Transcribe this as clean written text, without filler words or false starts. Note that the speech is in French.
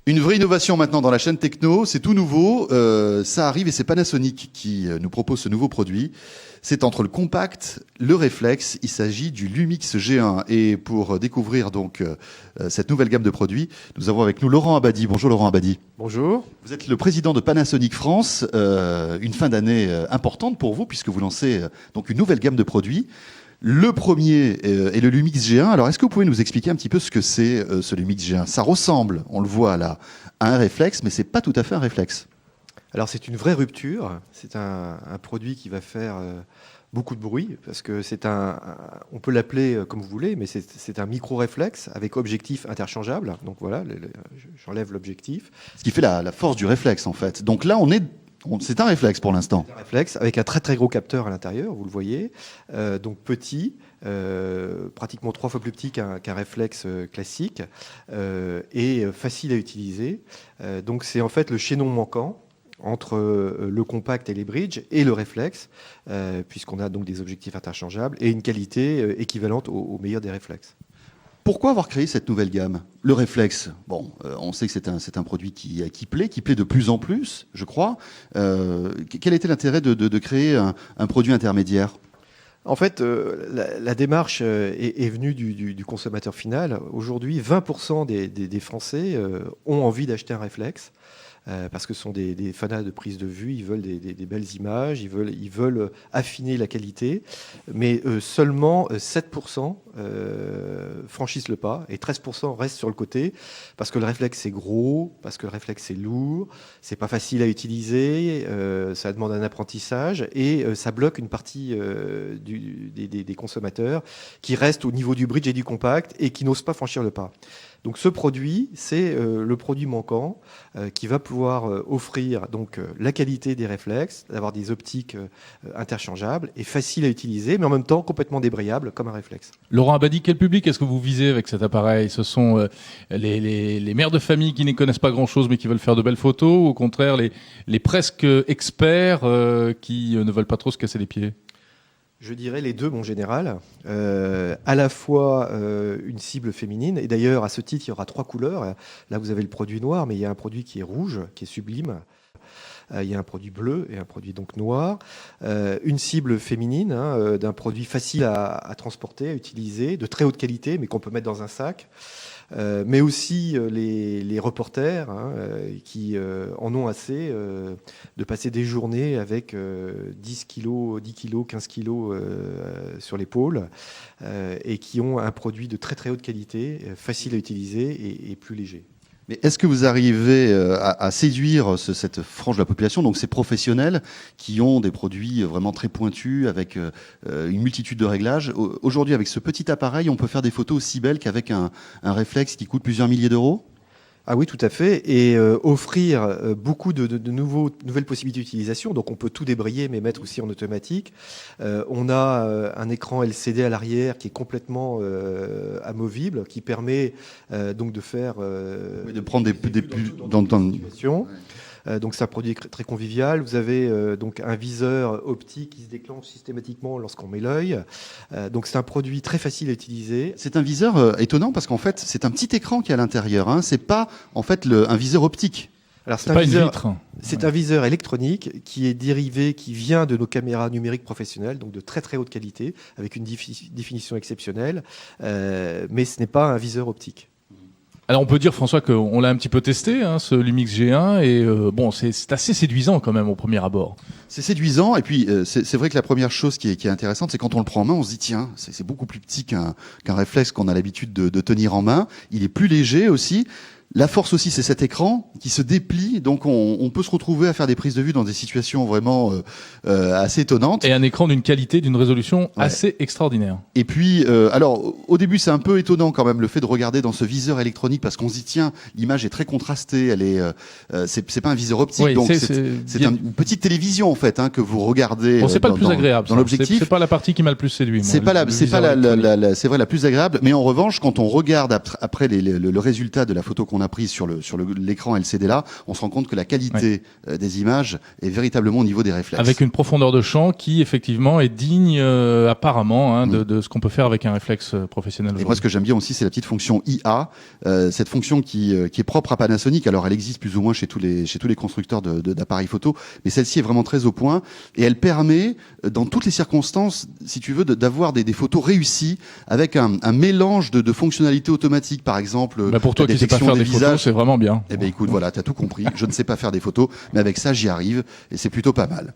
Une vraie innovation maintenant dans la chaîne techno, c'est tout nouveau, ça arrive et c'est Panasonic qui nous propose ce nouveau produit. C'est entre le compact, le réflexe, il s'agit du Lumix G1. Et pour découvrir donc cette nouvelle gamme de produits, nous avons avec nous Laurent Abadie. Bonjour Laurent Abadie. Bonjour. Vous êtes le président de Panasonic France, une fin d'année importante pour vous puisque vous lancez donc une nouvelle gamme de produits. Le premier est le Lumix G1. Alors, est-ce que vous pouvez nous expliquer un petit peu ce que c'est ce Lumix G1 ? Ça ressemble, on le voit là, à un réflexe, mais c'est pas tout à fait un réflexe. Alors, c'est une vraie rupture. C'est un produit qui va faire beaucoup de bruit parce que on peut l'appeler comme vous voulez, mais c'est un micro-réflexe avec objectif interchangeable. Donc voilà, j'enlève l'objectif. Ce qui fait la force du réflexe, en fait. Donc là, c'est un réflexe pour l'instant. C'est un réflexe avec un très très gros capteur à l'intérieur, vous le voyez. Donc petit, pratiquement 3 fois plus petit qu'un réflexe classique et facile à utiliser. Donc c'est en fait le chaînon manquant entre le compact et les bridges et le réflexe, puisqu'on a donc des objectifs interchangeables et une qualité équivalente au meilleur des réflexes. Pourquoi avoir créé cette nouvelle gamme ? Le réflexe, bon, on sait que c'est un produit qui plaît de plus en plus, je crois. Quel était l'intérêt de créer un produit intermédiaire ? En fait, la démarche est venue du consommateur final. Aujourd'hui, 20% des Français ont envie d'acheter un réflexe. Parce que ce sont des fanats de prise de vue, ils veulent des belles images, ils veulent affiner la qualité, mais seulement 7% franchissent le pas et 13% restent sur le côté parce que le réflexe est gros, parce que le réflexe est lourd, c'est pas facile à utiliser, ça demande un apprentissage et ça bloque une partie des consommateurs qui restent au niveau du bridge et du compact et qui n'osent pas franchir le pas. Donc ce produit, c'est le produit manquant qui va pouvoir offrir donc la qualité des réflexes, d'avoir des optiques interchangeables et faciles à utiliser, mais en même temps complètement débrayables comme un réflexe. Laurent Abadie, quel public est-ce que vous visez avec cet appareil ? Ce sont les mères de famille qui n'y connaissent pas grand-chose mais qui veulent faire de belles photos, ou au contraire les presque experts qui ne veulent pas trop se casser les pieds ? Je dirais les deux, mon général. À la fois une cible féminine, et d'ailleurs à ce titre, il y aura 3 couleurs. Là, vous avez le produit noir, mais il y a un produit qui est rouge, qui est sublime. Il y a un produit bleu et un produit donc noir. Une cible féminine, d'un produit facile à transporter, à utiliser, de très haute qualité, mais qu'on peut mettre dans un sac. Mais aussi les reporters qui en ont assez de passer des journées avec 10 kilos, 15 kilos sur l'épaule et qui ont un produit de très très haute qualité, facile à utiliser et plus léger. Mais est-ce que vous arrivez à séduire cette frange de la population, donc ces professionnels qui ont des produits vraiment très pointus avec une multitude de réglages ? Aujourd'hui, avec ce petit appareil, on peut faire des photos aussi belles qu'avec un réflexe qui coûte plusieurs milliers d'euros ? Ah oui, tout à fait. Et offrir beaucoup de nouvelles possibilités d'utilisation. Donc on peut tout débrayer, mais mettre aussi en automatique. On a un écran LCD à l'arrière qui est complètement amovible, qui permet donc de faire... de prendre des plus... Donc c'est un produit très convivial. Vous avez donc un viseur optique qui se déclenche systématiquement lorsqu'on met l'œil. Donc c'est un produit très facile à utiliser. C'est un viseur étonnant parce qu'en fait c'est un petit écran qui est à l'intérieur. C'est pas en fait un viseur optique. Alors c'est pas une vitre. C'est un viseur électronique qui est dérivé, qui vient de nos caméras numériques professionnelles, donc de très très haute qualité, avec une définition exceptionnelle. Mais ce n'est pas un viseur optique. Alors on peut dire, François, qu'on l'a un petit peu testé, ce Lumix G1, et bon, c'est assez séduisant quand même au premier abord. C'est séduisant, et puis c'est vrai que la première chose qui est intéressante, c'est quand on le prend en main, on se dit tiens, c'est beaucoup plus petit qu'un réflexe qu'on a l'habitude de tenir en main. Il est plus léger aussi. La force aussi, c'est cet écran qui se déplie, donc on peut se retrouver à faire des prises de vue dans des situations vraiment assez étonnantes. Et un écran d'une qualité, d'une résolution assez extraordinaire. Et puis, alors, au début, c'est un peu étonnant quand même le fait de regarder dans ce viseur électronique parce qu'on se dit tiens, l'image est très contrastée, elle est, c'est pas un viseur optique, oui, donc c'est une petite télévision en fait que vous regardez. Bon, c'est pas le plus agréable. Dans l'objectif, c'est pas la partie qui m'a le plus séduit. C'est pas la plus agréable, mais en revanche, quand on regarde après le résultat de la photo qu'on qu'on a prises sur l'écran LCD là, on se rend compte que la qualité des images est véritablement au niveau des réflexes. Avec une profondeur de champ qui effectivement est digne apparemment de ce qu'on peut faire avec un réflexe professionnel. Et moi, ce que j'aime bien aussi, c'est la petite fonction IA, cette fonction qui est propre à Panasonic. Alors, elle existe plus ou moins chez tous les constructeurs d'appareils photo, mais celle-ci est vraiment très au point et elle permet, dans toutes les circonstances, si tu veux, d'avoir des photos réussies avec un mélange de fonctionnalités automatiques, par exemple. Pour toi qui sais pas faire des photos, c'est vraiment bien. Eh ben, écoute, voilà, t'as tout compris. Je ne sais pas faire des photos, mais avec ça, j'y arrive et c'est plutôt pas mal.